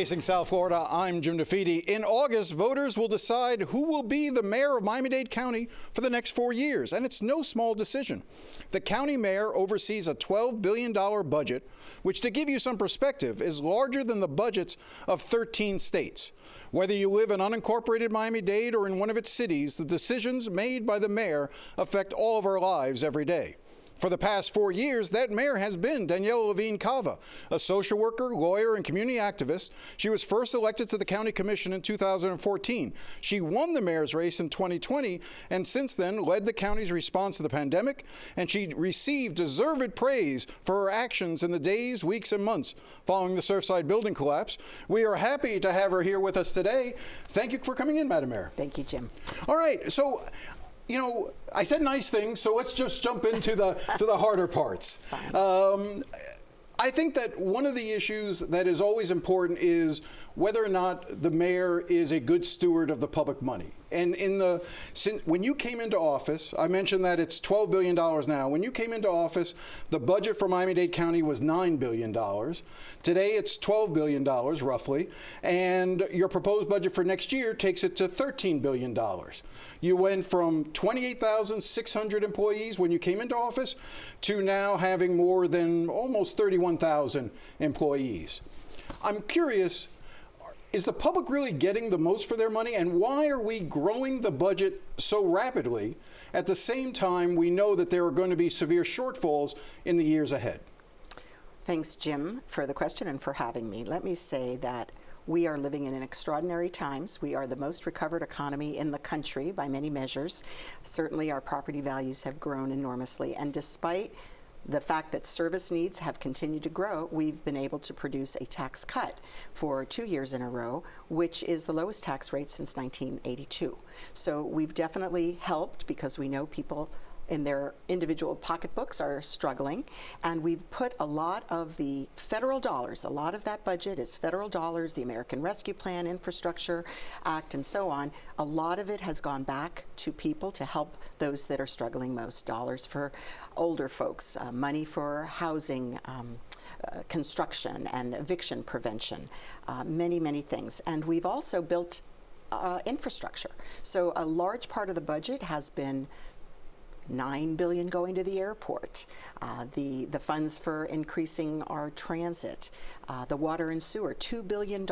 Facing South Florida, I'm Jim DeFede. In August, voters will decide who will be the mayor of Miami-Dade County for the next 4 years, and it's no small decision. The county mayor oversees a $12 billion budget, which, to give you some perspective, is larger than the budgets of 13 states. Whether you live in unincorporated Miami-Dade or in one of its cities, the decisions made by the mayor affect all of our lives every day. For the past 4 years, that mayor has been Daniella Levine Cava, a social worker, lawyer, and community activist. She was first elected to the county commission in 2014. She won the mayor's race in 2020 and since then led the county's response to the pandemic, and she received deserved praise for her actions in the days, weeks, and months following the Surfside building collapse. We are happy to have her here with us today. Thank you for coming in, Madam Mayor. Thank you, Jim. All right, so you know, I said nice things, so let's just jump into the harder parts. I think that one of the issues that is always important is whether or not the mayor is a good steward of the public money. And when you came into office, I mentioned that it's $12 billion now. When you came into office, the budget for Miami-Dade County was $9 billion. Today, it's $12 billion, roughly. And your proposed budget for next year takes it to $13 billion. You went from 28,600 employees when you came into office to now having more than almost 31,000 employees. I'm curious, is the public really getting the most for their money, and why are we growing the budget so rapidly? At the same time, we know that there are going to be severe shortfalls in the years ahead. Thanks, Jim, for the question and for having me. Let me say that we are living in extraordinary times. We are the most recovered economy in the country by many measures. Certainly, our property values have grown enormously, and despite the fact that service needs have continued to grow, we've been able to produce a tax cut for 2 years in a row, which is the lowest tax rate since 1982. So we've definitely helped because we know people in their individual pocketbooks are struggling, and we've put a lot of the federal dollars, a lot of that budget is federal dollars, the American Rescue Plan, Infrastructure Act, and so on. A lot of it has gone back to people to help those that are struggling most. Dollars for older folks, money for housing, construction and eviction prevention, many, many things. And we've also built infrastructure. So a large part of the budget has been $9 billion going to the airport, the funds for increasing our transit, the water and sewer, $2 billion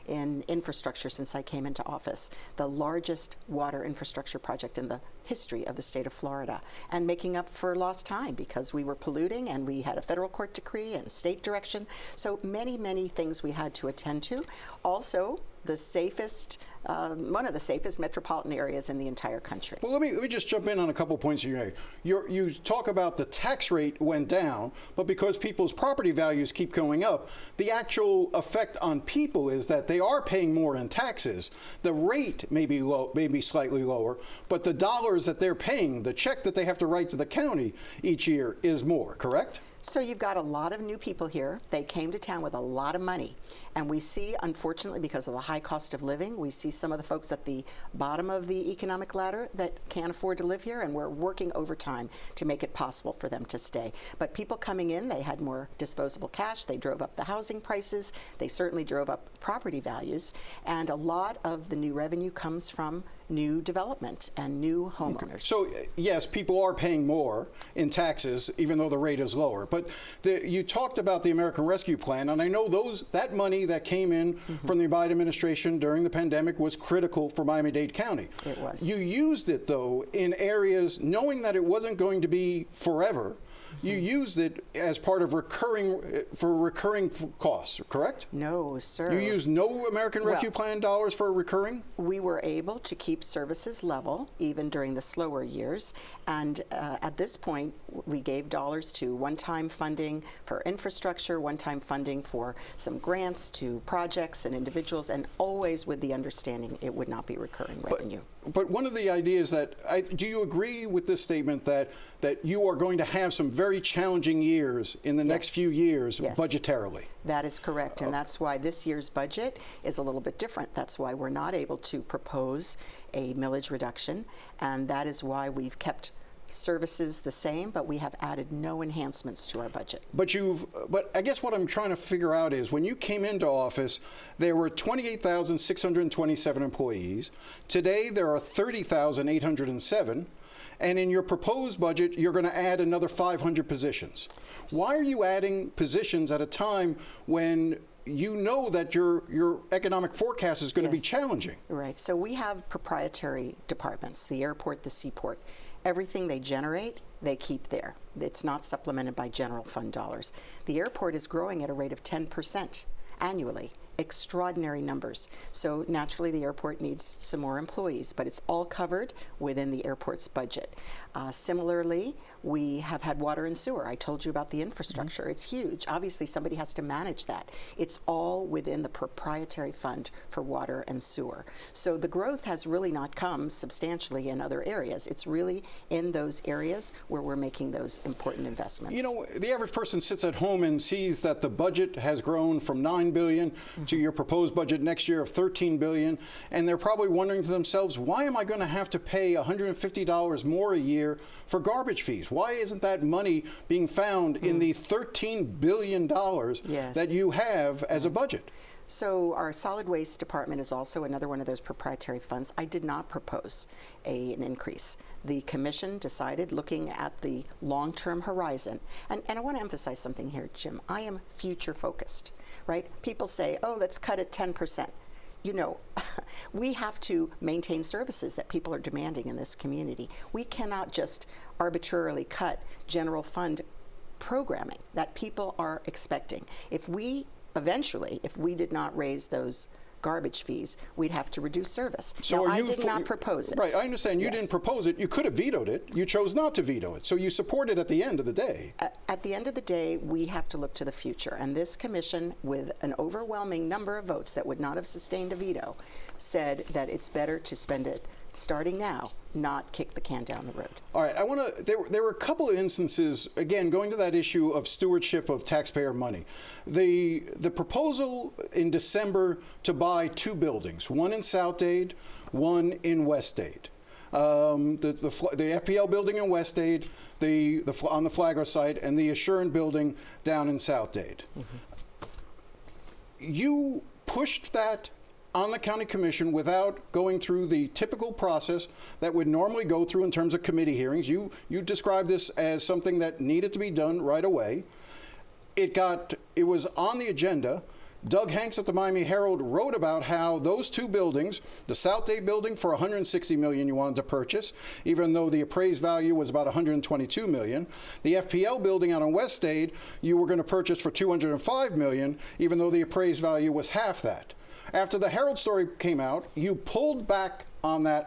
in infrastructure since I came into office, the largest water infrastructure project in the history of the state of Florida, and making up for lost time because we were polluting and we had a federal court decree and state direction. So many, many things we had to attend to. Also, the safest, one of the safest metropolitan areas in the entire country. Well, let me just jump in on a couple points you made. You talk about the tax rate went down, but because people's property values keep going up, the actual effect on people is that they are paying more in taxes. The rate may be low, maybe slightly lower, but the dollars that they're paying, the check that they have to write to the county each year is more, correct? So you've got a lot of new people here. They came to town with a lot of money. And we see, unfortunately, because of the high cost of living, we see some of the folks at the bottom of the economic ladder that can't afford to live here, and we're working overtime to make it possible for them to stay. But people coming in, they had more disposable cash. They drove up the housing prices. They certainly drove up property values. And a lot of the new revenue comes from new development and new homeowners. So yes, people are paying more in taxes, even though the rate is lower. But you talked about the American Rescue Plan, and I know that money that came in from the Biden administration during the pandemic was critical for Miami-Dade County. It was. You used it, though, in areas knowing that it wasn't going to be forever. You used it as part of recurring costs, correct? No, sir. You used no American Rescue Plan dollars for recurring? We were able to keep services level even during the slower years, and at this point we gave dollars to one-time funding for infrastructure, one-time funding for some grants to projects and individuals, and always with the understanding it would not be recurring revenue. But one of the ideas that, do you agree with this statement that you are going to have some very challenging years in the next few years budgetarily? That is correct, and that's why this year's budget is a little bit different. That's why we're not able to propose a millage reduction, and that is why we've kept services the same, but we have added no enhancements to our budget. But I guess what I'm trying to figure out is when you came into office, there were 28,627 employees. Today, there are 30,807. And in your proposed budget, you're going to add another 500 positions. Why are you adding positions at a time when you know that your economic forecast is going to be challenging? Right. So we have proprietary departments, the airport, the seaport. Everything they generate, they keep there. It's not supplemented by general fund dollars. The airport is growing at a rate of 10% annually. Extraordinary numbers. So naturally the airport needs some more employees, but it's all covered within the airport's budget. Similarly, we have had water and sewer. I told you about the infrastructure. It's huge. Obviously somebody has to manage that. It's all within the proprietary fund for water and sewer. So the growth has really not come substantially in other areas. It's really in those areas where we're making those important investments. You know, the average person sits at home and sees that the budget has grown from $9 billion to your proposed budget next year of $13 billion, and they're probably wondering to themselves, why am I going to have to pay $150 more a year for garbage fees? Why isn't that money being found in the $13 billion that you have as a budget? So our solid waste department is also another one of those proprietary funds. I did not propose an increase. The commission decided, looking at the long-term horizon, and I want to emphasize something here, Jim. I am future focused, right? People say, oh, let's cut it 10%. You know, we have to maintain services that people are demanding in this community. We cannot just arbitrarily cut general fund programming that people are expecting. Eventually, if we did not raise those garbage fees, we'd have to reduce service. So now, I did not propose it. Right, I understand you didn't propose it. You could have vetoed it. You chose not to veto it. So you support it at the end of the day. At the end of the day, we have to look to the future. And this commission, with an overwhelming number of votes that would not have sustained a veto, said that it's better to spend it starting now, not kick the can down the road. All right, there were a couple of instances, again, going to that issue of stewardship of taxpayer money. The proposal in December to buy 2 buildings, one in South Dade, one in West Dade. The FPL building in West Dade, on the Flagler site, and the Assurant building down in South Dade. You pushed that on the county commission without going through the typical process that would normally go through in terms of committee hearings. You described this as something that needed to be done right away. It was on the agenda. Doug Hanks at the Miami Herald wrote about how those 2 buildings, the South Dade building for $160 million you wanted to purchase, even though the appraised value was about $122 million. The FPL building out on West Dade, you were going to purchase for $205 million, even though the appraised value was half that. After the Herald story came out, you pulled back on that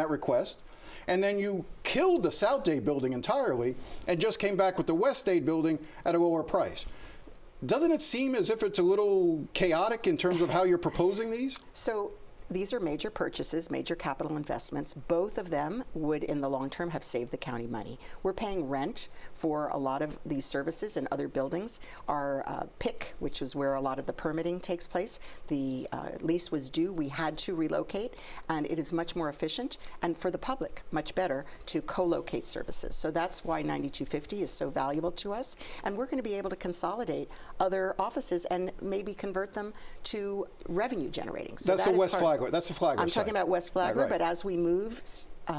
request, and then you killed the South Dade building entirely and just came back with the West Dade building at a lower price. Doesn't it seem as if it's a little chaotic in terms of how you're proposing these? So these are major purchases, major capital investments. Both of them would, in the long term, have saved the county money. We're paying rent for a lot of these services in other buildings. Our PIC, which is where a lot of the permitting takes place, the lease was due. We had to relocate, and it is much more efficient, and for the public, much better to co-locate services. So that's why 9250 is so valuable to us, and we're going to be able to consolidate other offices and maybe convert them to revenue generating. So that's the West Flagler. That's the Flagler I'm site. talking about West Flagler, right. But as we move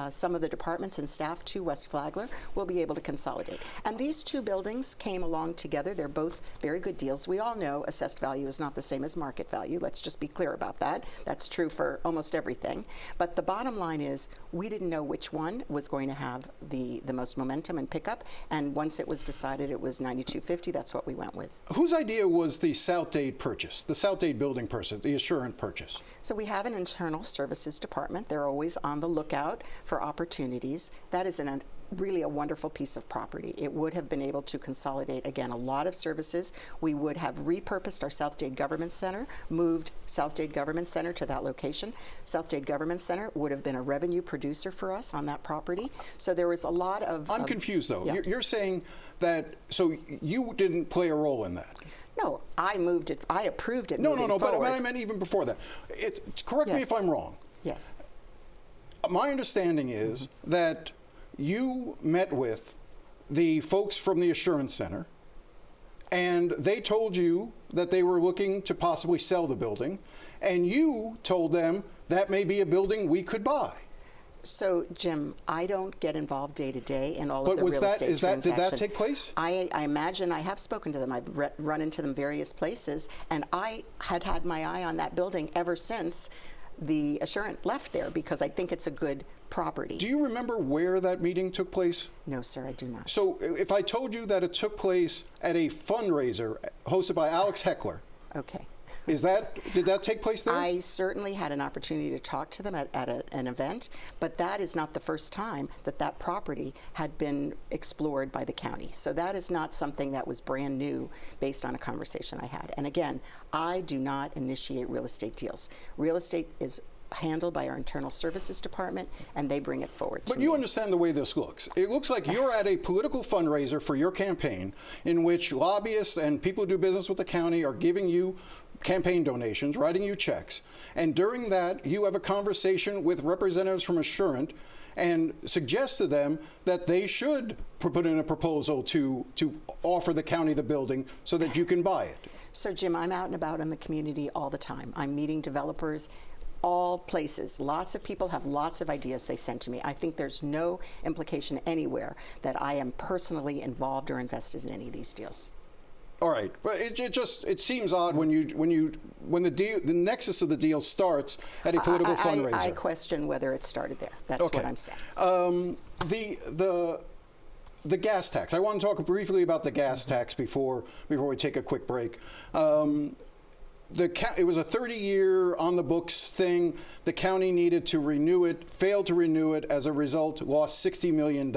some of the departments and staff to West Flagler, we'll be able to consolidate. And these 2 buildings came along together. They're both very good deals. We all know assessed value is not the same as market value. Let's just be clear about that. That's true for almost everything. But the bottom line is we didn't know which one was going to have the most momentum and pickup. And once it was decided it was 9250, that's what we went with. Whose idea was the South Dade purchase, the South Dade building purchase, the Assurant purchase? So we have an internal services department. They're always on the lookout for opportunities. That is really a wonderful piece of property. It would have been able to consolidate, again, a lot of services. We would have repurposed our South Dade Government Center, moved South Dade Government Center to that location. South Dade Government Center would have been a revenue producer for us on that property. So there was a lot of... I'm confused, though. Yeah. You're saying that, so you didn't play a role in that? No, I moved it. I approved it. No, moving but forward. I meant even before that. Correct me if I'm wrong. Yes. My understanding is that you met with the folks from the Assurance Center, and they told you that they were looking to possibly sell the building, and you told them that may be a building we could buy. So, Jim, I don't get involved day to day in all of the But real estate transactions. did that take place? I imagine I have spoken to them. I've run into them various places, and I had my eye on that building ever since the Assurant left there, because I think it's a good property. Do you remember where that meeting took place? No, sir, I do not. So if I told you that it took place at a fundraiser hosted by Alex Heckler, Okay. did that take place there? I certainly had an opportunity to talk to them at an event, but that is not the first time that property had been explored by the county. So that is not something that was brand new based on a conversation I had. And again, I do not initiate real estate deals. Real estate is handled by our internal services department, and they bring it forward to me. But you understand the way this looks. It looks like you're at a political fundraiser for your campaign in which lobbyists and people who do business with the county are giving you campaign donations, writing you checks. And during that, you have a conversation with representatives from Assurant and suggest to them that they should put in a proposal to offer the county the building so that you can buy it. So, Jim, I'm out and about in the community all the time. I'm meeting developers, all places. Lots of people have lots of ideas they send to me. I think there's no implication anywhere that I am personally involved or invested in any of these deals. All right, but it seems odd when the nexus of the deal starts at a political fundraiser. I question whether it started there. That's okay. What I'm saying. The gas tax. I want to talk briefly about the gas tax before we take a quick break. It was a 30-year on-the-books thing. The county needed to renew it, failed to renew it. As a result, lost $60 million.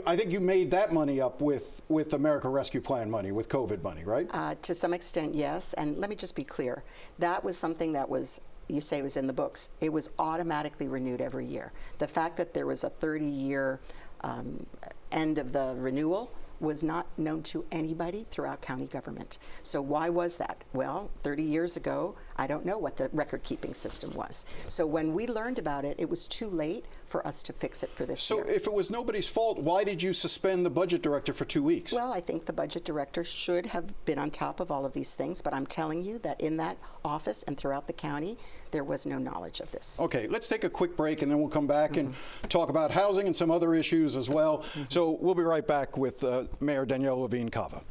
I think you made that money up with America Rescue Plan money, with COVID money, right? To some extent, yes. And let me just be clear. That was something that was, you say, was in the books. It was automatically renewed every year. The fact that there was a 30-year end of the renewal was not known to anybody throughout county government. So why was that? Well, 30 years ago, I don't know what the record-keeping system was. So when we learned about it, it was too late for us to fix it for this year. So if it was nobody's fault, why did you suspend the budget director for 2 weeks? Well, I think the budget director should have been on top of all of these things, but I'm telling you that in that office and throughout the county, there was no knowledge of this. Okay, let's take a quick break, and then we'll come back and talk about housing and some other issues as well. So we'll be right back with Mayor Daniella Levine Cava.